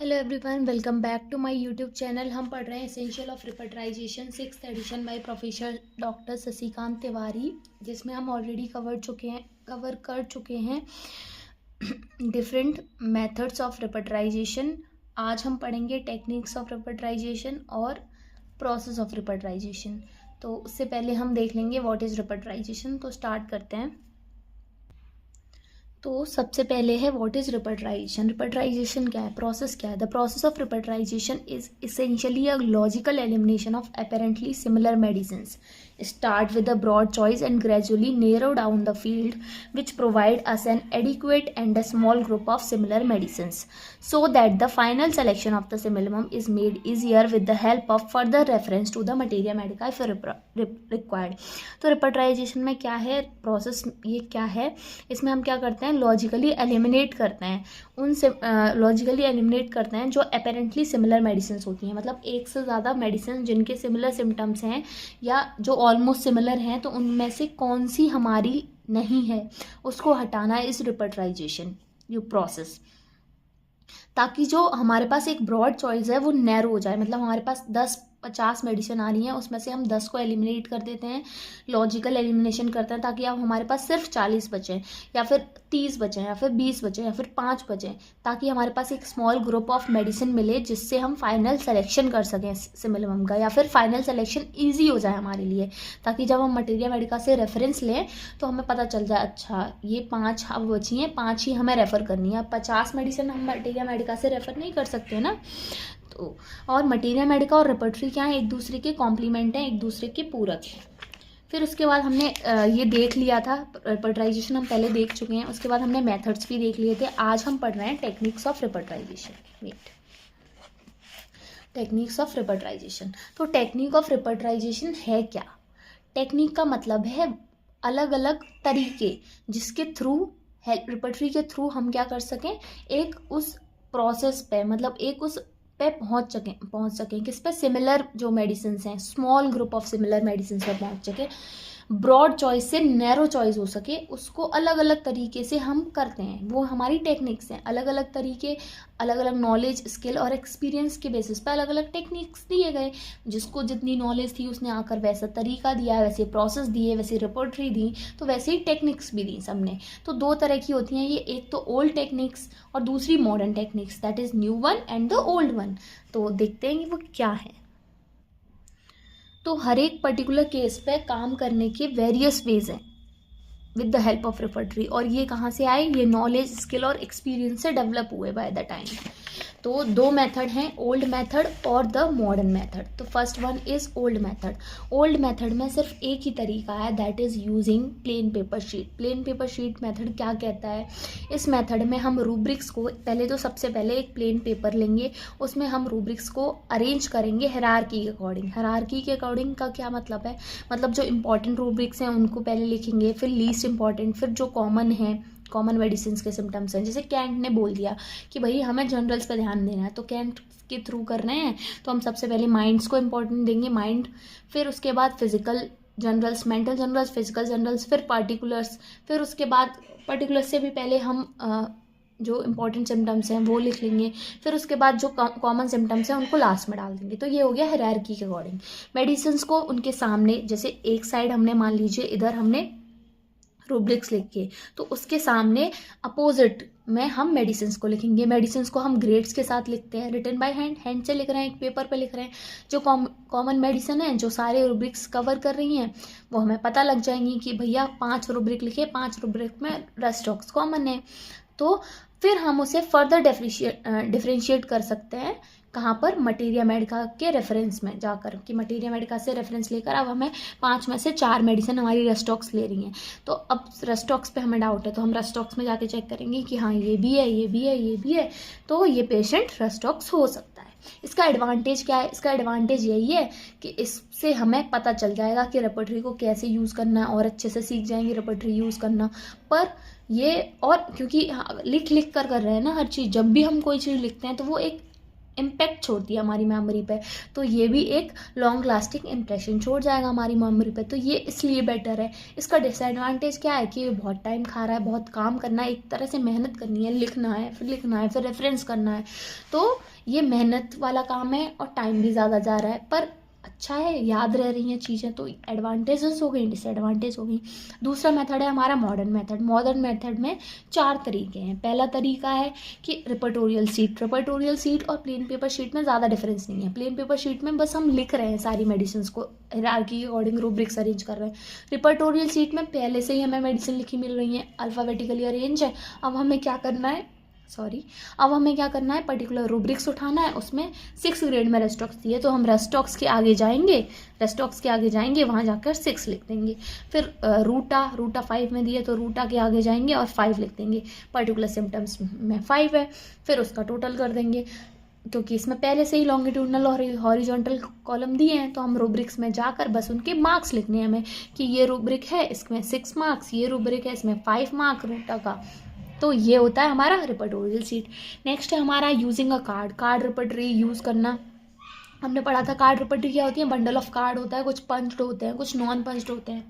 Hello everyone, welcome back to my YouTube channel. हम पढ़ रहे हैं essential of repertorisation 6th edition by professor doctor Shashikant Tiwari, जिसमें हम ऑलरेडी कवर कर चुके हैं डिफरेंट मेथड्स ऑफ रिपर्टराइजेशन। आज हम पढ़ेंगे टेक्निक्स ऑफ रिपर्टराइजेशन और प्रोसेस ऑफ रिपर्टराइजेशन। तो उससे पहले हम देख लेंगे व्हाट इज़ रिपर्टराइजेशन। तो स्टार्ट करते हैं। तो सबसे पहले है व्हाट इज रिपर्टराइजेशन। रिपर्टराइजेशन क्या है, प्रोसेस क्या है। The process of repertorisation is essentially a logical elimination of apparently similar medicines start with a broad choice and gradually narrow down the field which provide us an adequate and a small group of similar medicines so that the final selection of the simillimum is made easier with the help of further reference to the materia medica if required। तो रिपर्टराइजेशन में क्या है process, ये क्या है, इसमें हम क्या करते हैं, लॉजिकली एलिमिनेट करते हैं जो अपेरेंटली सिमिलर मेडिसिन होती हैं। मतलब एक से ज़्यादा मेडिसिन जिनके सिमिलर सिम्टम्स हैं या जो ऑलमोस्ट सिमिलर हैं, तो उनमें से कौन सी हमारी नहीं है उसको हटाना है इस रिपर्टराइजेशन ये प्रोसेस, ताकि जो हमारे पास एक ब्रॉड चॉइस है वो नैरो हो जाए। मतलब हमारे पास 10-50 मेडिसिन आ रही हैं, उसमें से हम 10 को एलिमिनेट कर देते हैं, लॉजिकल एलिमिनेशन करते हैं, ताकि अब हमारे पास सिर्फ 40 बचें या फिर 30 बचें या फिर 20 बचें या फिर 5 बचें, ताकि हमारे पास एक स्मॉल ग्रुप ऑफ मेडिसिन मिले जिससे हम फाइनल सेलेक्शन कर सकें सिमिलम का, या फिर फाइनल सेलेक्शन ईजी हो जाए हमारे लिए, ताकि जब हम मटेरिया मेडिका से रेफरेंस लें तो हमें पता चल जाए अच्छा ये 5 अब बची हैं, 5 ही हमें रेफ़र करनी है। 50 मेडिसिन हम मटेरिया मेडिका से रेफ़र नहीं कर सकते ना। तो और मटेरिया मेडिका और रेपर्टरी क्या है, एक दूसरे के कॉम्प्लीमेंट हैं, एक दूसरे के पूरक हैं। फिर उसके बाद हमने ये देख लिया था, रिपर्टराइजेशन हम पहले देख चुके हैं। उसके बाद हमने मेथड्स भी देख लिए थे। आज हम पढ़ रहे हैं techniques of repertorisation. Techniques of repertorisation. तो टेक्निक ऑफ रिपर्टराइजेशन है क्या। टेक्निक का मतलब है अलग अलग तरीके जिसके थ्रू रिपर्टरी के थ्रू हम क्या कर सकें, एक उस प्रोसेस पे, मतलब एक उस पे पहुंच सकें किस पे, सिमिलर जो मेडिसिन हैं, small group of similar medicine पे पहुंच सके, ब्रॉड चॉइस से नैरो चॉइस हो सके, उसको अलग अलग तरीके से हम करते हैं। वो हमारी टेक्निक्स हैं। अलग अलग तरीके, अलग अलग नॉलेज, स्किल और एक्सपीरियंस के बेसिस पे अलग अलग टेक्निक्स दिए गए। जिसको जितनी नॉलेज थी उसने आकर वैसा तरीका दिया, वैसे प्रोसेस दिए, वैसे रिपोर्टरी दी, तो वैसे ही टेक्निक्स भी दी सबने। तो 2 तरह की होती हैं ये, एक तो ओल्ड टेक्निक्स और दूसरी modern techniques, that is new one and the old one. तो देखते हैं कि वो क्या है। तो हर एक पर्टिकुलर केस पे काम करने के वेरियस वेज हैं with the help of repertory. और ये कहाँ से आए, ये नॉलेज, स्किल और एक्सपीरियंस से डेवलप हुए बाय द टाइम। तो 2 मेथड हैं, ओल्ड मेथड और द मॉडर्न मेथड। तो first one is old method. Old method में सिर्फ एक ही तरीका है, that is using plain paper sheet. Plain paper sheet method क्या कहता है, इस मेथड में हम रूब्रिक्स को पहले तो सबसे पहले एक प्लेन पेपर लेंगे, उसमें हम रूब्रिक्स को अरेंज करेंगे हायरार्की के अकॉर्डिंग। हायरार्की के अकॉर्डिंग का क्या मतलब है, मतलब जो इंपॉर्टेंट रूब्रिक्स हैं उनको पहले लिखेंगे, फिर लीस्ट इंपॉर्टेंट, फिर जो कॉमन है, कॉमन मेडिसिन के सिम्टम्स हैं। जैसे कैंट ने बोल दिया कि भाई हमें जनरल्स पे ध्यान देना है, तो कैंट के थ्रू कर रहे हैं, तो हम सबसे पहले माइंड्स को इंपॉर्टेंट देंगे, माइंड, फिर उसके बाद physical generals, mental generals, physical generals, फिर पार्टिकुलर्स, फिर उसके बाद पर्टिकुलर्स से भी पहले हम जो इंपॉर्टेंट सिम्टम्स हैं वो लिख लेंगे, फिर उसके बाद जो कॉमन सिम्टम्स हैं उनको लास्ट में डाल देंगे। तो ये हो गया हायरार्की के अकॉर्डिंग। मेडिसिन को उनके सामने, जैसे एक साइड हमने मान लीजिए इधर हमने रूब्रिक्स लिख के, तो उसके सामने अपोजिट में हम मेडिसिन को लिखेंगे। मेडिसिन को हम ग्रेड्स के साथ लिखते हैं, रिटन बाय हैंड, हैंड से लिख रहे हैं, एक पेपर पे लिख रहे हैं। जो कॉमन मेडिसिन है, जो सारे रूब्रिक्स कवर कर रही हैं, वो हमें पता लग जाएंगी कि भैया 5 रूब्रिक लिखे, 5 रूब्रिक में रेस्टॉक्स कॉमन है। तो फिर हम उसे फर्दर डिफ्रेंशिएट कर सकते हैं, कहाँ पर, मटेरिया मेडिका के रेफरेंस में जाकर, कि मटेरिया मेडिका से रेफरेंस लेकर अब हमें 5 में से 4 मेडिसिन हमारी रेस्टॉक्स ले रही हैं। तो अब रेस्टॉक्स पे हमें डाउट है, तो हम रेस्टॉक्स में जाके चेक करेंगे कि हाँ ये भी है, ये भी है, ये भी है, तो ये पेशेंट रेस्टॉक्स हो सकता है। इसका एडवांटेज क्या है, इसका एडवांटेज यही है कि इससे हमें पता चल जाएगा कि रेपर्टरी को कैसे यूज़ करना है, और अच्छे से सीख जाएंगे रेपर्टरी यूज़ करना। पर ये, और क्योंकि लिख कर रहे हैं ना हर चीज़, जब भी हम कोई चीज़ लिखते हैं तो वो एक इम्पैक्ट छोड़ती है हमारी मेमोरी पे, तो ये भी एक लॉन्ग लास्टिंग इम्प्रेशन छोड़ जाएगा हमारी मेमोरी पे, तो ये इसलिए बेटर है। इसका डिसएडवांटेज क्या है कि ये बहुत टाइम खा रहा है, बहुत काम करना है, एक तरह से मेहनत करनी है, लिखना है फिर रेफरेंस करना है, तो ये मेहनत वाला काम है और टाइम भी ज़्यादा जा रहा है, पर अच्छा है, याद रह रही हैं चीज़ें, तो एडवांटेजेस हो गई, डिसएडवांटेज हो गई। दूसरा मेथड है हमारा मॉडर्न मेथड। मॉडर्न मेथड में 4 तरीके हैं। पहला तरीका है कि रिपर्टोरियल शीट और प्लेन पेपर शीट में ज़्यादा डिफरेंस नहीं है। प्लेन पेपर शीट में बस हम लिख रहे हैं सारी मेडिसिन को, हायरार्की के अकॉर्डिंग रूब्रिक्स अरेंज कर रहे हैं। रिपर्टोरियल शीट में पहले से ही हमें मेडिसिन लिखी मिल रही है, अल्फ़ाबेटिकली अरेंज है। अब हमें क्या करना है, पर्टिकुलर रूब्रिक्स उठाना है, उसमें 6 ग्रेड में रेस्टॉक्स दिए, तो हम रेस्टॉक्स के आगे जाएंगे, वहाँ जाकर 6 लिख देंगे। फिर रूटा 5 में दिए तो रूटा के आगे जाएंगे और 5 लिख देंगे। पर्टिकुलर सिम्टम्स में 5 है, फिर उसका टोटल कर देंगे, क्योंकि इसमें पहले से ही लॉन्गिट्यूडनल और हॉरिजॉन्टल कॉलम दिए हैं, तो हम रूब्रिक्स में जाकर बस उनके मार्क्स लिखने हैं हमें कि ये रूब्रिक है, इसमें 6 मार्क्स, ये रूब्रिक है, इसमें 5 मार्क रूटा का। तो ये होता है हमारा रिपर्टोरियल शीट। नेक्स्ट है हमारा using a card repertory use करना। हमने पढ़ा था कार्ड रिपर्टरी क्या होती है, बंडल ऑफ कार्ड होता है, कुछ पंच्ड होते हैं, कुछ नॉन पंच्ड होते हैं।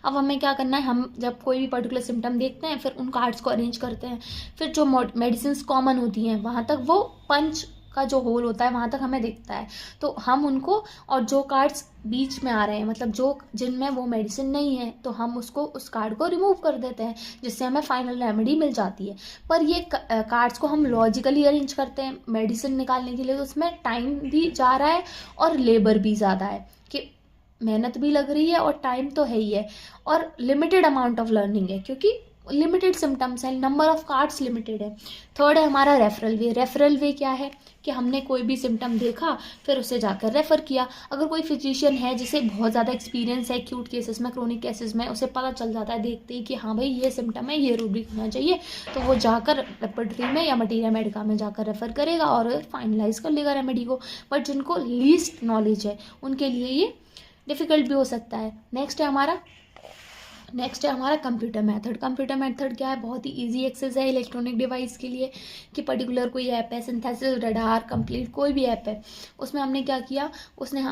अब हमें क्या करना है, हम जब कोई भी पर्टिकुलर सिम्टम देखते हैं, फिर उन कार्ड्स को अरेंज करते हैं, फिर जो मेडिसिन कॉमन होती हैं वहाँ तक वो पंच का जो होल होता है वहाँ तक हमें दिखता है, तो हम उनको, और जो कार्ड्स बीच में आ रहे हैं, मतलब जो जिनमें वो मेडिसिन नहीं है, तो हम उसको उस कार्ड को रिमूव कर देते हैं, जिससे हमें फाइनल रेमेडी मिल जाती है। पर ये कार्ड्स को हम लॉजिकली अरेंज करते हैं मेडिसिन निकालने के लिए, तो उसमें टाइम भी जा रहा है और लेबर भी ज़्यादा है, कि मेहनत भी लग रही है और टाइम तो है ही है, और लिमिटेड अमाउंट ऑफ लर्निंग है, क्योंकि लिमिटेड सिम्टम्स हैं, नंबर ऑफ कार्ड्स लिमिटेड है। थर्ड है हमारा रेफरल वे क्या है कि हमने कोई भी सिम्टम देखा, फिर उसे जाकर रेफ़र किया। अगर कोई फिजिशियन है जिसे बहुत ज़्यादा एक्सपीरियंस है एक्यूट केसेस में, क्रोनिक केसेस में, उसे पता चल जाता है देखते ही कि हाँ भाई ये सिम्टम है, ये रूब्रिक होना चाहिए, तो वो जाकर रेपर्टरी में या मटीरिया मेडिका में जाकर रेफ़र करेगा और फाइनलाइज कर लेगा रेमेडी को। बट जिनको लीस्ट नॉलेज है उनके लिए ये डिफ़िकल्ट भी हो सकता है। नेक्स्ट है हमारा कंप्यूटर मेथड क्या है, बहुत ही इजी एक्सेस है इलेक्ट्रॉनिक डिवाइस के लिए, कि पर्टिकुलर कोई ऐप है, सिंथेसिस, रडार, कंप्लीट, कोई भी ऐप है, उसमें हमने क्या किया, उसमें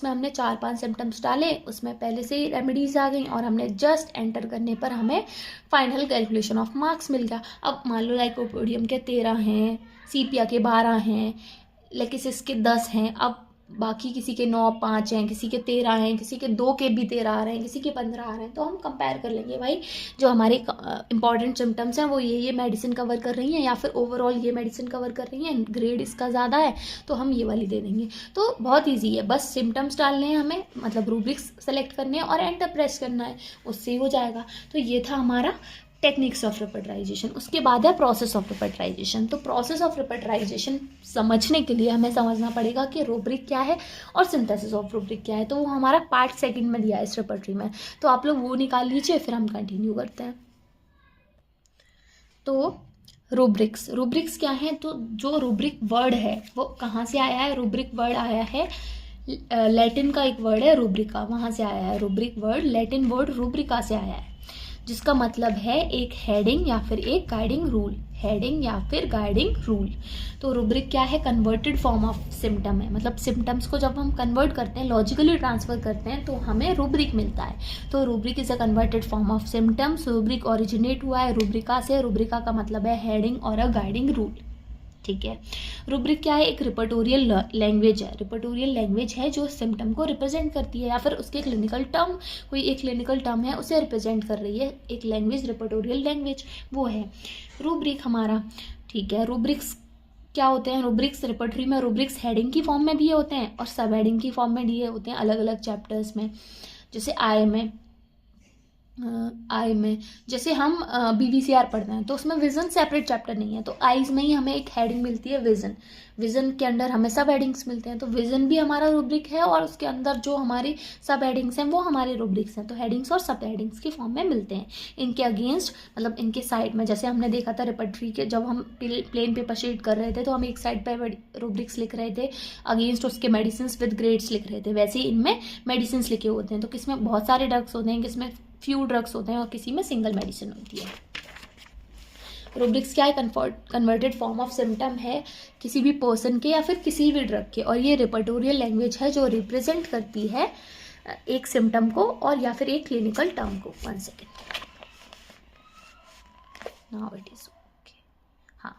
हमने 4-5 सिम्टम्स डाले, उसमें पहले से ही रेमेडीज आ गई, और हमने जस्ट एंटर करने पर हमें फाइनल कैलकुलेशन ऑफ मार्क्स मिल गया। अब मान लो लाइकोपोडियम के 13 हैं, सीपिया के 12 हैं, लेकिसिस के 10 हैं, अब बाकी किसी के 9-5 हैं, किसी के 13 हैं, किसी के 2 के भी 13 आ रहे हैं, किसी के 15 आ रहे हैं, तो हम कंपेयर कर लेंगे भाई जो हमारे इंपॉर्टेंट सिम्टम्स हैं वो ये मेडिसिन कवर कर रही हैं, या फिर ओवरऑल ये मेडिसिन कवर कर रही हैं, ग्रेड इसका ज़्यादा है तो हम ये वाली दे देंगे। तो बहुत ईजी है, बस सिम्टम्स डालने हैं हमें, मतलब रूब्रिक्स सेलेक्ट करने हैं और एंटर प्रेस करना है, उससे हो जाएगा। तो ये था हमारा टेक्निक्स ऑफ रिपर्टराइजेशन। उसके बाद है प्रोसेस ऑफ रिपर्टराइजेशन। तो प्रोसेस ऑफ रिपर्टराइजेशन समझने के लिए हमें समझना पड़ेगा कि रूब्रिक क्या है और सिंथेसिस ऑफ रूब्रिक क्या है। तो वो हमारा पार्ट 2 में दिया है इस रिपर्टरी में, तो आप लोग वो निकाल लीजिए, फिर हम कंटिन्यू करते हैं। तो रूब्रिक्स क्या है, तो जो रूब्रिक वर्ड है वो कहाँ से आया है, रूब्रिक वर्ड आया है लैटिन का एक वर्ड है रूब्रिका, वहाँ से आया है रूब्रिक वर्ड, लैटिन वर्ड रूब्रिका से आया है, जिसका मतलब है एक हेडिंग या फिर एक गाइडिंग रूल। तो रूब्रिक क्या है, कन्वर्टेड फॉर्म ऑफ सिम्टम है, मतलब सिम्टम्स को जब हम कन्वर्ट करते हैं, लॉजिकली ट्रांसफर करते हैं, तो हमें रूब्रिक मिलता है। तो rubric is a converted form of symptoms. Rubric originate हुआ है रूब्रिका से, रूब्रिका का मतलब है हेडिंग और अ गाइडिंग रूल, ठीक है। रूब्रिक क्या है, एक रिपर्टोरियल लैंग्वेज है, जो सिम्टम को रिप्रेजेंट करती है, या फिर उसके क्लिनिकल टर्म, कोई एक क्लिनिकल टर्म है उसे रिप्रेजेंट कर रही है, एक लैंग्वेज, रिपर्टोरियल लैंग्वेज वो है रूब्रिक हमारा, ठीक है। रूब्रिक्स क्या होते हैं, रूब्रिक्स रिपर्टरी में रूब्रिक्स हेडिंग की फॉर्म में दिए होते हैं और सब हेडिंग की फॉर्म में दिए होते हैं अलग अलग चैप्टर्स में। जैसे आई में जैसे हम BVCR पढ़ते हैं तो उसमें विजन सेपरेट चैप्टर नहीं है, तो आईज में ही हमें एक हेडिंग मिलती है विजन के अंडर हमें सब हेडिंग्स मिलते हैं, तो विजन भी हमारा रूब्रिक है और उसके अंदर जो हमारी सब हेडिंग्स हैं वो हमारे रूब्रिक्स हैं। तो हेडिंग्स और सब हेडिंग्स की फॉर्म में मिलते हैं। इनके अगेंस्ट, मतलब इनके साइड में, जैसे हमने देखा था रिपर्टरी के जब हम प्लेन पेपर शीट कर रहे थे तो हम एक साइड पर रूब्रिक्स लिख रहे थे, अगेंस्ट उसके मेडिसिन विद ग्रेड्स लिख रहे थे, वैसे ही इनमें मेडिसिन लिखे होते हैं। तो किसमें बहुत सारे ड्रग्स होते हैं, किसमें फ्यू ड्रग्स होते हैं और किसी में सिंगल मेडिसिन होती है। रूब्रिक्स क्या है? कन्वर्टेड फॉर्म ऑफ सिम्टम है किसी भी पर्सन के या फिर किसी भी ड्रग के, और ये रिपर्टोरियल लैंग्वेज है जो रिप्रेजेंट करती है एक सिम्टम को और या फिर एक क्लिनिकल टर्म को। 1 second, now it is okay. हाँ,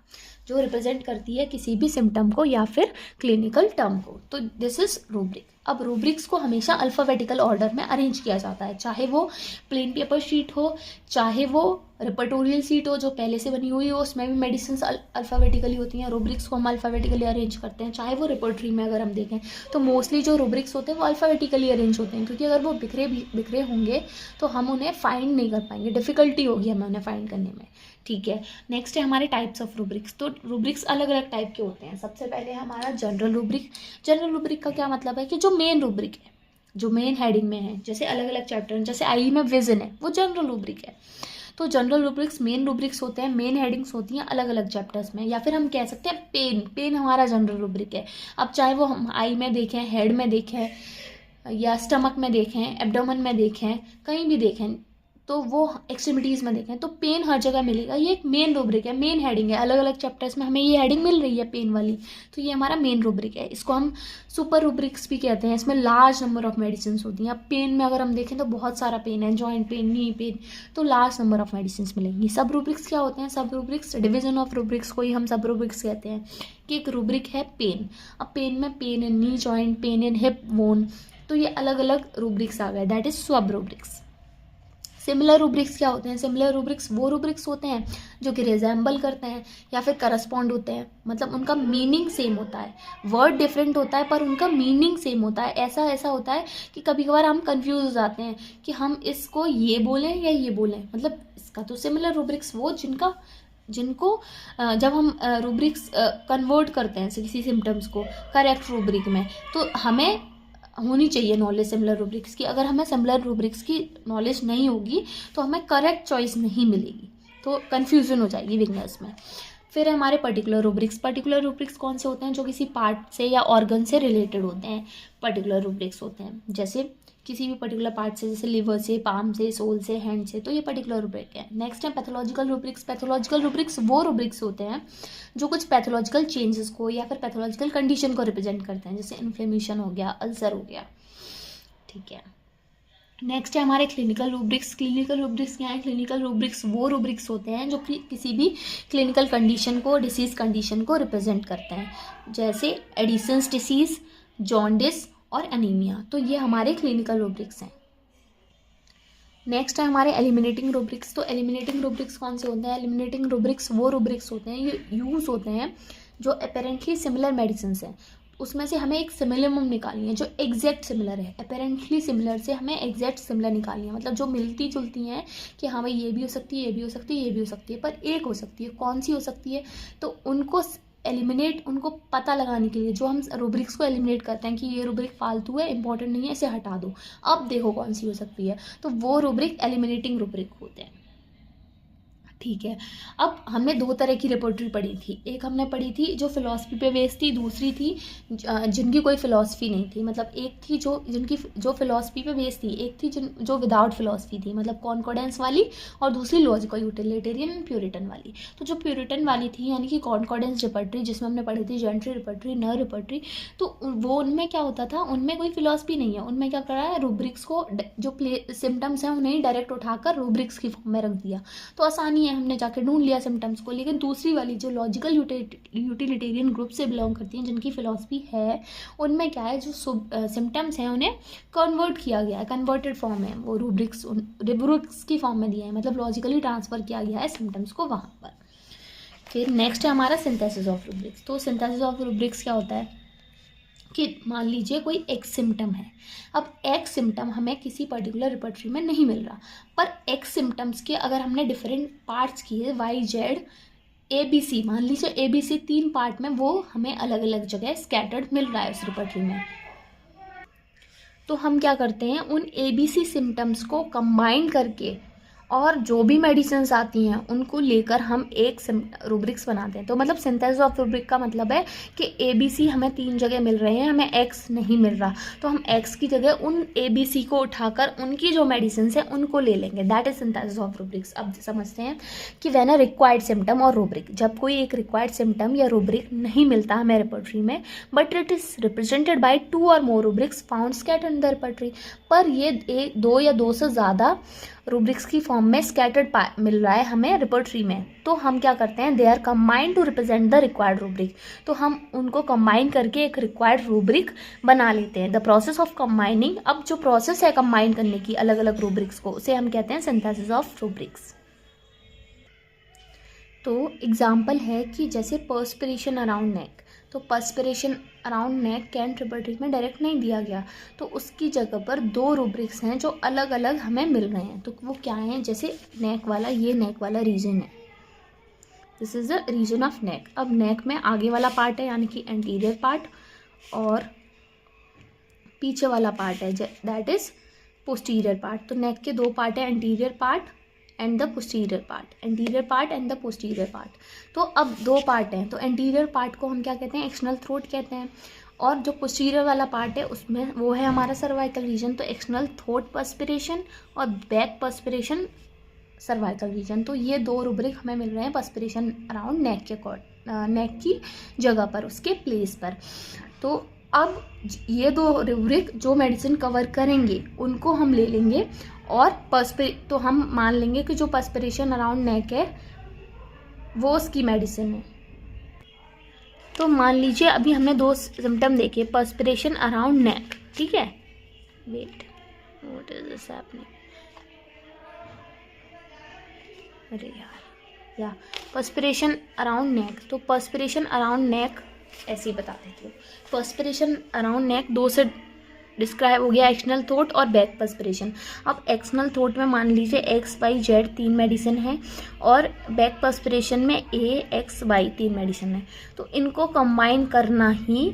जो रिप्रेजेंट करती है किसी भी सिम्टम को या फिर क्लिनिकल टर्म को, तो दिस इज रूब्रिक। अब रूब्रिक्स को हमेशा अल्फ़ाबेटिकल ऑर्डर में अरेंज किया जाता है, चाहे वो प्लेन पेपर शीट हो, चाहे वो रिपर्टोरियल शीट हो जो पहले से बनी हुई हो, उसमें भी मेडिसिन अल्फ़ाबेटिकली होती हैं। रूब्रिक्स को हम अल्फ़ाबेटिकली अरेंज करते हैं, चाहे वो रिपोर्टरी में अगर हम देखें तो मोस्टली जो रूब्रिक्स होते हैं वो अल्फ़ाबेटिकली अरेंज होते हैं, क्योंकि अगर वो बिखरे होंगे तो हम उन्हें फाइंड नहीं कर पाएंगे, डिफ़िकल्टी होगी हमें उन्हें फाइंड करने में। ठीक है, नेक्स्ट है हमारे टाइप्स ऑफ रूब्रिक्स। तो रूब्रिक्स अलग अलग टाइप के होते हैं। सबसे पहले हमारा जनरल रूब्रिक। जनरल रूब्रिक का क्या मतलब है कि जो मेन रूब्रिक है, जो मेन हेडिंग में है, जैसे अलग अलग चैप्टर, जैसे आई में विजन है, वो जनरल रूब्रिक है। तो जनरल रूब्रिक्स मेन रूब्रिक्स होते हैं, मेन हेडिंग्स होती हैं अलग अलग चैप्टर्स में, या फिर हम कह सकते हैं पेन हमारा जनरल रूब्रिक है। अब चाहे वो हम आई में देखें, हेड में देखें, या स्टमक में देखें, एब्डोमेन में देखें, कहीं भी देखें, तो वो एक्सट्रीमिटीज़ में देखें, तो पेन हर जगह मिलेगा। ये एक मेन रूब्रिक है, मेन हेडिंग है। अलग अलग चैप्टर्स में हमें ये हेडिंग मिल रही है पेन वाली, तो ये हमारा मेन रूब्रिक है। इसको हम सुपर रूब्रिक्स भी कहते हैं। इसमें लार्ज नंबर ऑफ मेडिसिन होती हैं। अब पेन में अगर हम देखें तो बहुत सारा पेन है, जॉइंट पेन, नी पेन, तो लार्ज नंबर ऑफ मेडिसिन मिलेंगी। सब रूब्रिक्स क्या होते हैं? सब रूब्रिक्स डिवीजन ऑफ रूब्रिक्स को ही हम सब रूब्रिक्स कहते हैं। कि एक रूब्रिक है पेन, अब पेन में pain in knee joint, pain in hip bone, तो ये अलग अलग रूब्रिक्स आ गए, दैट इज सब रूब्रिक्स। सिमिलर रूब्रिक्स क्या होते हैं? सिमिलर रूब्रिक्स वो रूब्रिक्स होते हैं जो कि रिजेंबल करते हैं या फिर करस्पॉन्ड होते हैं, मतलब उनका मीनिंग सेम होता है, वर्ड डिफरेंट होता है पर उनका मीनिंग सेम होता है। ऐसा होता है कि कभी कभार हम कंफ्यूज हो जाते हैं कि हम इसको ये बोलें या ये बोलें, मतलब इसका तो सिमिलर रूब्रिक्स वो जिनको जब हम रूब्रिक्स कन्वर्ट करते हैं किसी सिम्टम्स को करेक्ट रूब्रिक में, तो हमें होनी चाहिए नॉलेज सिमिलर रूब्रिक्स की। अगर हमें सिमिलर रूब्रिक्स की नॉलेज नहीं होगी तो हमें करेक्ट चॉइस नहीं मिलेगी, तो कन्फ्यूजन हो जाएगी बिगनर्स में। फिर हमारे पर्टिकुलर रूब्रिक्स। पर्टिकुलर रूब्रिक्स कौन से होते हैं? जो किसी पार्ट से या ऑर्गन से रिलेटेड होते हैं, पर्टिकुलर रूब्रिक्स होते हैं। जैसे किसी भी पर्टिकुलर पार्ट से, जैसे लिवर से, पाम से, सोल से, हैंड से, तो ये पर्टिकुलर रूब्रिक है। नेक्स्ट है पैथोलॉजिकल रूब्रिक्स। पैथोलॉजिकल रूब्रिक्स वो रूब्रिक्स होते हैं जो कुछ पैथोलॉजिकल चेंजेस को या फिर पैथोलॉजिकल कंडीशन को रिप्रेजेंट करते हैं, जैसे इन्फ्लेमेशन हो गया, अल्सर हो गया। ठीक है, नेक्स्ट है हमारे क्लिनिकल रूब्रिक्स। क्लिनिकल रूब्रिक्स क्या है? क्लिनिकल रूब्रिक्स वो रूब्रिक्स होते हैं जो कि किसी भी क्लिनिकल कंडीशन को, डिसीज कंडीशन को रिप्रेजेंट करते हैं, जैसे एडिसन्स डिसीज, जॉन्डिस और एनीमिया, तो ये हमारे क्लिनिकल रूब्रिक्स हैं। नेक्स्ट है हमारे एलिमिनेटिंग रूब्रिक्स। तो एलिमिनेटिंग रूब्रिक्स कौन से होते हैं? एलिमिनेटिंग रूब्रिक्स वो रूब्रिक्स होते हैं, ये यूज़ होते हैं जो अपेरेंटली सिमिलर मेडिसिन हैं, उसमें से हमें एक सिमिलम निकालनी है जो एग्जैक्ट सिमिलर है। अपेरेंटली सिमिलर से हमें एग्जैक्ट सिमिलर निकालनी है, मतलब जो मिलती जुलती हैं कि हाँ भाई ये भी हो सकती है, ये भी हो सकती है, ये भी हो सकती है, पर एक हो सकती है। कौन सी हो सकती है? तो उनको एलिमिनेट, उनको पता लगाने के लिए जो हम रूब्रिक्स को एलिमिनेट करते हैं कि ये रूब्रिक फालतू है, इंपॉर्टेंट नहीं है, इसे हटा दो, अब देखो कौन सी हो सकती है, तो वो रूब्रिक एलिमिनेटिंग रूब्रिक होते हैं। ठीक है, अब हमने दो तरह की रिपोर्टरी पढ़ी थी। एक हमने पढ़ी थी जो फिलॉसफी पे बेस्ड थी, दूसरी थी जिनकी कोई फिलॉसफी नहीं थी। मतलब एक थी जो फिलॉसफी पे बेस्ड थी, एक थी जो विदाउट फिलॉसफी थी, मतलब कॉन्कॉर्डेंस वाली, और दूसरी लॉजिकल यूटिलिटेरियन एंड प्यूरिटन वाली। तो जो प्यूरिटन वाली थी यानी कि कॉन्कॉर्डेंस रिपोर्टरी, जिसमें हमने पढ़ी थी जेंट्री रिपोर्टरी, नर रिपोर्टरी, तो वो उनमें क्या होता था, उनमें कोई फिलॉसफी नहीं है। उनमें क्या करा है, रूब्रिक्स को जो सिम्टम्स हैं उन्हें डायरेक्ट उठाकर रूब्रिक्स की फॉर्म में रख दिया, तो आसानी है, हमने जाकर ढूंढ लिया सिम्टम्स को। लेकिन दूसरी वाली जो लॉजिकल यूटिलिटेरियन ग्रुप से बिलोंग करती हैं, जिनकी फिलॉसफी है, उनमें क्या है, जो सिम्टम्स हैं उन्हें कन्वर्ट किया गया है, कन्वर्टेड फॉर्म है, वो रूब्रिक्स की फॉर्म में दिया है, मतलब लॉजिकली ट्रांसफर किया गया है सिम्टम्स को वहाँ पर। फिर नेक्स्ट है हमारा सिंथेसिस ऑफ रूब्रिक्स। तो सिंथेसिस ऑफ रूब्रिक्स क्या होता है कि मान लीजिए कोई एक सिम्टम है, अब एक सिम्टम हमें किसी पर्टिकुलर रिपोर्टरी में नहीं मिल रहा, पर एक सिम्टम्स के अगर हमने डिफरेंट पार्ट्स किए, YZ ABC, मान लीजिए ABC 3 पार्ट में, वो हमें अलग अलग जगह स्कैटर्ड मिल रहा है उस रिपोर्टरी में, तो हम क्या करते हैं, उन ABC सिम्टम्स को कंबाइन करके और जो भी मेडिसिन्स आती हैं उनको लेकर हम एक रूब्रिक्स बनाते हैं। तो मतलब सिंथेसिस ऑफ रूब्रिक का मतलब है कि ABC हमें 3 जगह मिल रहे हैं, हमें X नहीं मिल रहा, तो हम X की जगह उन ABC को उठाकर उनकी जो मेडिसिन्स हैं उनको ले लेंगे। That is synthesis of rubrics. अब समझते हैं कि व्हेन अ रिक्वायर्ड सिम्टम और रूब्रिक, जब कोई एक रिक्वायर्ड सिम्टम या रूब्रिक नहीं मिलता हमें रिपर्टरी में, but it is represented by 2 or more rubrics found scattered in the repertory, पर ये 2 या 2 से ज़्यादा रूब्रिक्स की फॉर्म में स्कैटर्ड मिल रहा है हमें रिपर्टरी में, तो हम क्या करते हैं, they are combined to represent the required rubric, तो हम उनको कंबाइन करके एक रिक्वायर्ड रूब्रिक बना लेते हैं। द प्रोसेस ऑफ कंबाइनिंग, अब जो प्रोसेस है कंबाइन करने की अलग अलग रूब्रिक्स को, उसे हम कहते हैं सिंथेसिस ऑफ रूब्रिक्स। तो एग्जाम्पल है कि जैसे पर्सपिरेशन अराउंड नेक, तो perspiration around neck Kent repertory में डायरेक्ट नहीं दिया गया, तो उसकी जगह पर 2 रूब्रिक्स हैं जो अलग अलग हमें मिल रहे हैं। तो वो क्या हैं, जैसे नेक वाला, ये नेक वाला रीजन है, this is the reason of neck. अब नेक में आगे वाला पार्ट है यानी कि एंटीरियर पार्ट, और पीछे वाला पार्ट है दैट इज पोस्टीरियर पार्ट। तो नेक के 2 पार्ट है, anterior part and the posterior part, anterior part and the posterior part. तो अब 2 पार्ट हैं, तो एंटीरियर पार्ट को हम क्या कहते हैं, एक्सटर्नल थ्रोट कहते हैं, और जो पोस्टीरियर वाला पार्ट है उसमें वो है हमारा सर्वाइकल रीजन। तो एक्सटर्नल थ्रोट पर्सपिरेशन और बैक पर्सपिरेशन सर्वाइकल रीजन। तो ये 2 रूब्रिक हमें मिल रहे हैं पर्सपिरेशन अराउंड नेक के नेक की जगह पर, उसके प्लेस पर। तो अब ये 2 रूब्रिक जो मेडिसिन कवर करेंगे उनको हम ले लेंगे, और तो हम मान लेंगे कि जो पर्सपिरेशन अराउंड नेक है वो उसकी मेडिसिन है। तो मान लीजिए अभी हमने 2 सिम्टम देखे, पर्सपिरेशन अराउंड नेक, ठीक है, wait what is this happening, अरे यार, या पर्सपिरेशन अराउंड नेक। तो पर्सपिरेशन अराउंड नेक ऐसे ही बता देती हूँ, पर्सपिरेशन अराउंड नेक 2 से डिस्क्राइब हो गया, एक्सटर्नल थ्रोट और बैक पर्सपिरेशन। अब एक्सटर्नल थ्रोट में मान लीजिए XYZ 3 मेडिसिन है, और बैक पर्सपिरेशन में AXY 3 मेडिसिन है। तो इनको कंबाइन करना ही,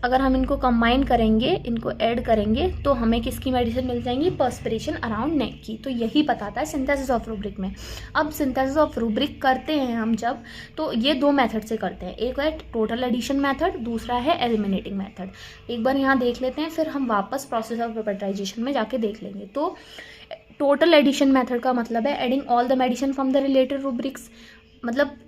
अगर हम इनको कंबाइन करेंगे, इनको ऐड करेंगे, तो हमें किसकी मेडिसिन मिल जाएंगी, पर्सपिरेशन अराउंड नेक की। तो यही बताता है सिंथेसिस ऑफ रूब्रिक में। अब सिंथेसिस ऑफ रूब्रिक करते हैं हम जब, तो ये 2 मेथड से करते हैं, एक है टोटल एडिशन मेथड, दूसरा है एलिमिनेटिंग मेथड। एक बार यहाँ देख लेते हैं, फिर हम वापस प्रोसेस ऑफ रिपर्टाइजेशन में जाके देख लेंगे। तो टोटल एडिशन मेथड का मतलब है adding all the medicine from the related rubrics, मतलब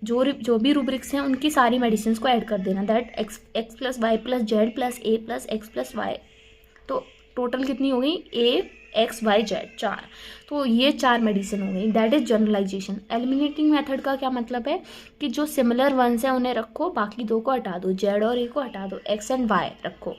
जो भी रूब्रिक्स हैं उनकी सारी मेडिसिन को ऐड कर देना, that x + y + z + a + x + y। तो टोटल कितनी हो गई, a x y z 4, तो ये 4 मेडिसिन हो गई, that is generalisation. Eliminating method का क्या मतलब है कि जो सिमिलर वंस हैं उन्हें रखो, बाकी 2 को हटा दो, z और a को हटा दो, x एंड y रखो,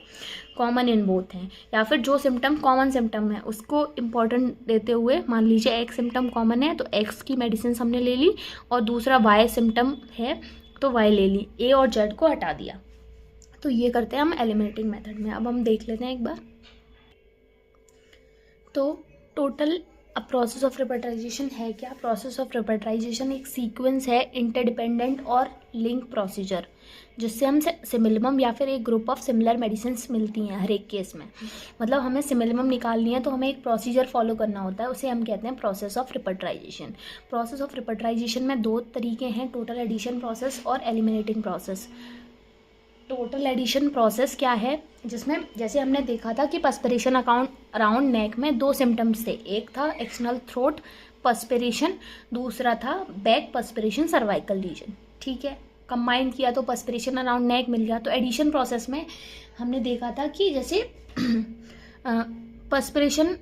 कॉमन इन बोथ हैं। या फिर जो सिम्टम कॉमन सिम्टम है उसको इम्पॉर्टेंट देते हुए, मान लीजिए एक सिम्टम कॉमन है तो x की मेडिसिन हमने ले ली, और दूसरा y सिम्टम है तो y ले ली, a और z को हटा दिया। तो ये करते हैं हम एलिमिनेटिंग मेथड में। अब हम देख लेते हैं एक बार। तो टोटल अब प्रोसेस ऑफ रिपर्टाइजेशन है क्या, प्रोसेस ऑफ रिपर्टाइजेशन एक सीक्वेंस है इंटरडिपेंडेंट और लिंक प्रोसीजर, जिससे हम सिमिलम या फिर एक ग्रुप ऑफ सिमिलर मेडिसिन्स मिलती हैं हर एक केस में। मतलब हमें सिमिलम निकालनी है तो हमें एक प्रोसीजर फॉलो करना होता है, उसे हम कहते हैं process of repertorisation. Process of repertorisation में 2 तरीके हैं, टोटल एडिशन प्रोसेस और eliminating process. Total addition process क्या है, जिसमें जैसे हमने देखा था कि पर्सपिरेशन अराउंड नेक में 2 सिम्टम्स थे, एक था एक्सटर्नल थ्रोट पर्सपिरेशन, दूसरा था बैक पर्सपिरेशन सर्वाइकल रीजन, ठीक है। कंबाइन किया तो पर्सपिरेशन अराउंड नेक मिल गया। तो एडिशन प्रोसेस में हमने देखा था कि जैसे perspiration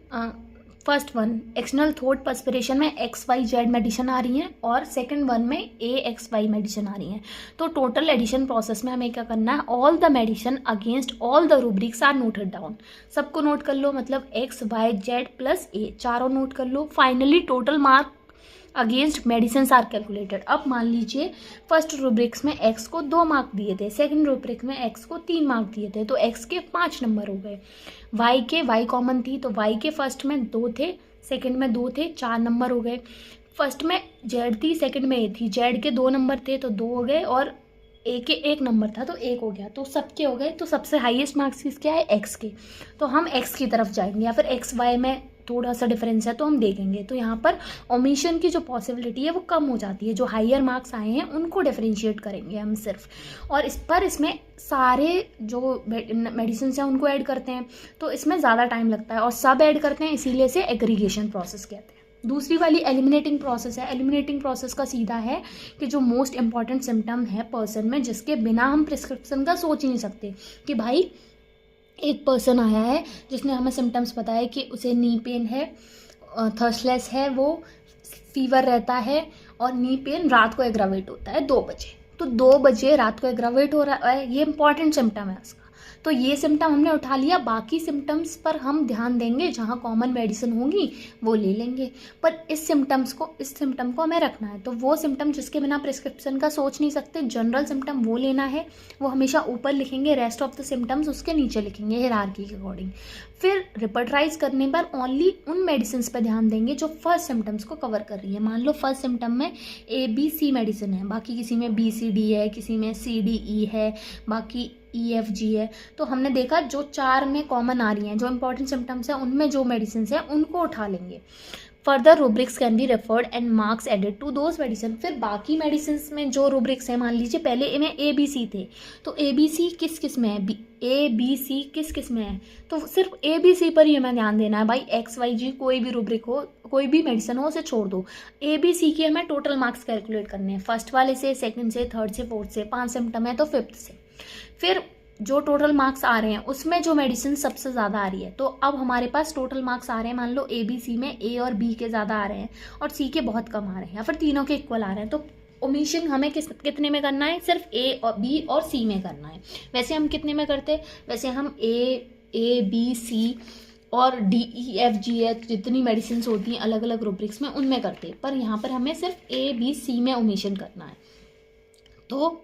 first one external throat perspiration में XYZ मेडिसिन आ रही हैं, और सेकंड वन में AXY मेडिसिन आ रही हैं। तो टोटल एडिशन प्रोसेस में हमें क्या करना है, all the medicine against all the rubrics are noted down. सबको नोट कर लो, मतलब XYZ + A चारों नोट कर लो। Finally total mark against medicine are calculated. अब मान लीजिए फर्स्ट रूब्रिक्स में x को 2 मार्क दिए थे, सेकंड रूब्रिक में x को 3 मार्क दिए थे, तो x के 5 नंबर हो गए। y कॉमन थी तो y के फर्स्ट में 2 थे, सेकंड में 2 थे, 4 नंबर हो गए। फर्स्ट में z थी, सेकंड में a थी, z के 2 नंबर थे तो 2 हो गए, और a के 1 नंबर था तो 1 हो गया, तो सबके हो गए। तो सबसे हाईएस्ट मार्क्स किसके आए, x के, तो हम x की तरफ जाएंगे। या फिर XY में थोड़ा सा डिफरेंस है तो हम देखेंगे। तो यहाँ पर ओमिशन की जो पॉसिबिलिटी है वो कम हो जाती है। जो हायर मार्क्स आए हैं उनको डिफरेंशिएट करेंगे हम सिर्फ, और इसमें सारे जो मेडिसिन हैं उनको ऐड करते हैं तो इसमें ज़्यादा टाइम लगता है, और सब ऐड करते हैं इसीलिए इसे एग्रीगेशन प्रोसेस कहते हैं। दूसरी वाली एलिमिनेटिंग प्रोसेस है। एलिमिनेटिंग प्रोसेस का सीधा है कि जो मोस्ट इंपॉर्टेंट सिम्टम है पर्सन में, जिसके बिना हम प्रिस्क्रिप्शन का सोच ही नहीं सकते, कि भाई एक पर्सन आया है जिसने हमें सिम्टम्स बताया कि उसे नी पेन है, थर्स्टलेस है, वो फीवर रहता है, और नी पेन रात को एग्रावेट होता है 2 बजे। तो 2 बजे रात को एग्रावेट हो रहा है, ये इंपॉर्टेंट सिम्टम है उसका। तो ये सिम्टम हमने उठा लिया, बाकी सिम्टम्स पर हम ध्यान देंगे, जहाँ कॉमन मेडिसिन होंगी वो ले लेंगे। पर इस सिम्टम को हमें रखना है। तो वो सिम्टम जिसके बिना प्रिस्क्रिप्शन का सोच नहीं सकते, जनरल सिम्टम वो लेना है, वो हमेशा ऊपर लिखेंगे, रेस्ट ऑफ द सिम्टम्स उसके नीचे लिखेंगे हियरार्की के अकॉर्डिंग। फिर रिपर्टराइज करने पर ओनली उन मेडिसिन पर ध्यान देंगे जो फर्स्ट सिम्टम्स को कवर कर रही है। मान लो फर्स्ट सिम्टम में ABC मेडिसिन है, बाकी किसी में BCD है, किसी में CDE है, बाकी EFG है। तो हमने देखा जो 4 में कॉमन आ रही हैं, जो इंपॉर्टेंट सिम्टम्स हैं, उनमें जो मेडिसिन हैं उनको उठा लेंगे। Further rubrics can be referred and marks added to those medicine. फिर बाकी मेडिसिन में जो रूब्रिक्स हैं, मान लीजिए पहले इनमें ABC थे, तो ABC किस किस में है, ABC किस किस में है, तो सिर्फ ABC पर ही हमें ध्यान देना है। भाई XYG कोई भी रूब्रिक हो, कोई भी मेडिसिन हो, उसे छोड़ दो। ABC के हमें टोटल मार्क्स कैलकुलेट करने हैं, फर्स्ट वाले से, सेकंड से, थर्ड से, फोर्थ से, 5 सिम्टम है तो 5th से। फिर जो टोटल मार्क्स आ रहे हैं उसमें जो मेडिसिन सबसे ज़्यादा आ रही है, तो अब हमारे पास टोटल मार्क्स आ रहे हैं, मान लो ABC में A और B के ज़्यादा आ रहे हैं और C के बहुत कम आ रहे हैं, या फिर तीनों के इक्वल आ रहे हैं, तो ओमिशन हमें कितने में करना है, सिर्फ A और B और C में करना है। वैसे हम कितने में करते, वैसे हम A B C और D E F G H जितनी मेडिसिन होती हैं अलग अलग रूब्रिक्स में उनमें करते, पर यहाँ पर हमें सिर्फ A B C में ओमिशन करना है। तो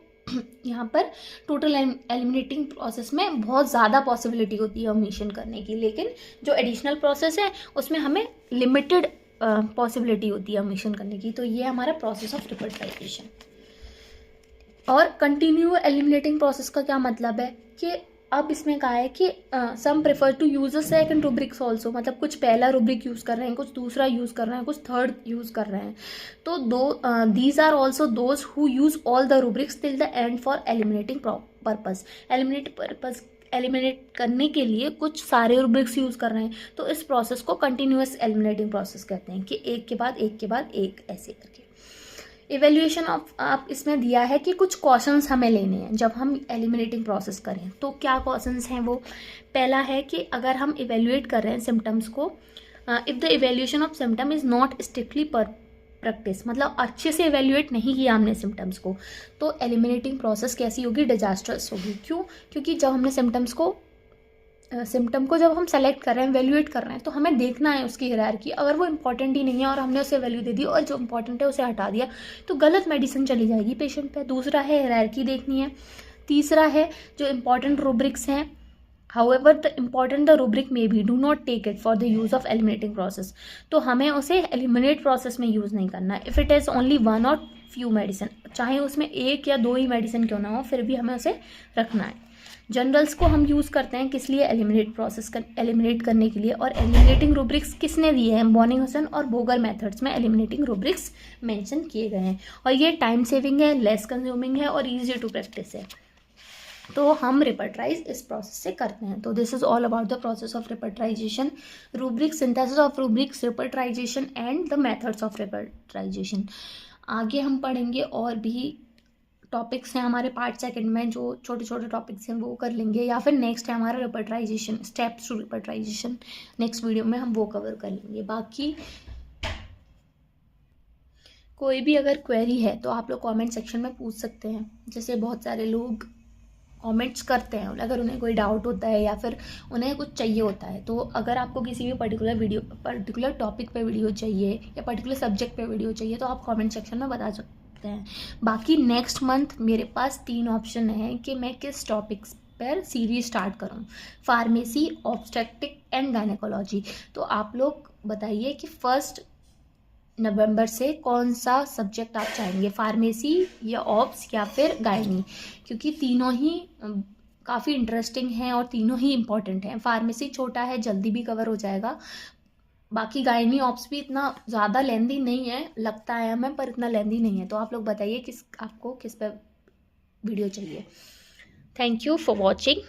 यहाँ पर टोटल एलिमिनेटिंग प्रोसेस में बहुत ज़्यादा पॉसिबिलिटी होती है ओमिशन करने की, लेकिन जो एडिशनल प्रोसेस है उसमें हमें लिमिटेड पॉसिबिलिटी होती है ओमिशन करने की। तो ये हमारा प्रोसेस ऑफ रिपर्टराइजेशन। और कंटिन्यू एलिमिनेटिंग प्रोसेस का क्या मतलब है कि अब इसमें कहा है कि some prefer to use a second rubrics also, मतलब कुछ पहला रूब्रिक यूज़ कर रहे हैं, कुछ दूसरा यूज़ कर रहे हैं, कुछ थर्ड यूज़ कर रहे हैं। तो these are also those who use all the rubrics till the end for eliminating purpose. Eliminate करने के लिए कुछ सारे रूब्रिक्स यूज़ कर रहे हैं, तो इस प्रोसेस को कंटिन्यूअस एलिमिनेटिंग प्रोसेस कहते हैं, कि एक के बाद एक के बाद एक ऐसे करके। इवेल्यूएशन ऑफ आप इसमें दिया है कि कुछ क्वेश्चंस हमें लेने हैं जब हम एलिमिनेटिंग प्रोसेस करें। तो क्या क्वेश्चंस हैं वो, पहला है कि अगर हम इवेल्युएट कर रहे हैं सिम्टम्स को, if the evaluation of symptom is not strictly practice, मतलब अच्छे से इवेल्युएट नहीं किया हमने सिम्टम्स को, तो एलिमिनेटिंग प्रोसेस कैसी होगी, डिजास्टर्स होगी। क्यों, क्योंकि जब हमने सिम्टम को जब हम सेलेक्ट कर रहे हैं, वैल्यूएट कर रहे हैं, तो हमें देखना है उसकी हायरार्की। अगर वो इंपॉर्टेंट ही नहीं है और हमने उसे वैल्यू दे दी और जो इंपॉर्टेंट है उसे हटा दिया, तो गलत मेडिसिन चली जाएगी पेशेंट पे। दूसरा है हायरार्की देखनी है। तीसरा है जो इंपॉर्टेंट रूब्रिक्स हैं, however the important the rubric may be, do not take it for the use of eliminating process, तो हमें उसे एलिमिनेट प्रोसेस में यूज़ नहीं करना है। इफ़ इट इज़ ओनली 1 और फ्यू मेडिसिन, चाहे उसमें 1 या 2 ही मेडिसिन क्यों ना हो, फिर भी हमें उसे रखना है। जनरल्स को हम यूज़ करते हैं किस लिए, एलिमिनेट करने के लिए। और एलिमिनेटिंग रूब्रिक्स किसने दिए हैं, बॉनिंगहसन और बोगर मेथड्स में एलिमिनेटिंग रूब्रिक्स मेंशन किए गए हैं, और ये टाइम सेविंग है, लेस कंज्यूमिंग है और ईजी टू प्रैक्टिस है। तो हम रिपर्टराइज इस प्रोसेस से करते हैं। तो this is all about the process of repertorisation, rubrics, synthesis of rubrics, repertorisation and the methods of repertorisation. आगे हम पढ़ेंगे और भी टॉपिक्स हैं हमारे पार्ट सेकंड में, जो छोटे छोटे टॉपिक्स हैं वो कर लेंगे, या फिर नेक्स्ट है हमारा रिपर्टराइजेशन, स्टेप्स टू रिपर्टराइजेशन, नेक्स्ट वीडियो में हम वो कवर कर लेंगे। बाकी कोई भी अगर क्वेरी है तो आप लोग कमेंट सेक्शन में पूछ सकते हैं। जैसे बहुत सारे लोग कमेंट्स करते हैं, अगर उन्हें कोई डाउट होता है या फिर उन्हें कुछ चाहिए होता है, तो अगर आपको किसी भी पर्टिकुलर टॉपिक पे वीडियो चाहिए या पर्टिकुलर सब्जेक्ट पे वीडियो चाहिए, तो आप कमेंट सेक्शन में बता सकते हैं। बाकी नेक्स्ट मंथ मेरे पास 3 ऑप्शन हैं कि मैं किस टॉपिक्स पर सीरीज स्टार्ट करूं, फार्मेसी, ऑब्स्टेट्रिक एंड गायनेकोलॉजी। तो आप लोग बताइए कि 1 नवंबर से कौन सा सब्जेक्ट आप चाहेंगे, फार्मेसी या ऑब्स या फिर गायनी, क्योंकि तीनों ही काफ़ी इंटरेस्टिंग हैं और तीनों ही इम्पॉर्टेंट हैं। फार्मेसी छोटा है, जल्दी भी कवर हो जाएगा, बाकी गायनी ऑप्स भी इतना ज़्यादा लेंदी नहीं है, लगता है हमें, पर इतना लेंदी नहीं है। तो आप लोग बताइए आपको किस पे वीडियो चाहिए। Thank you for watching.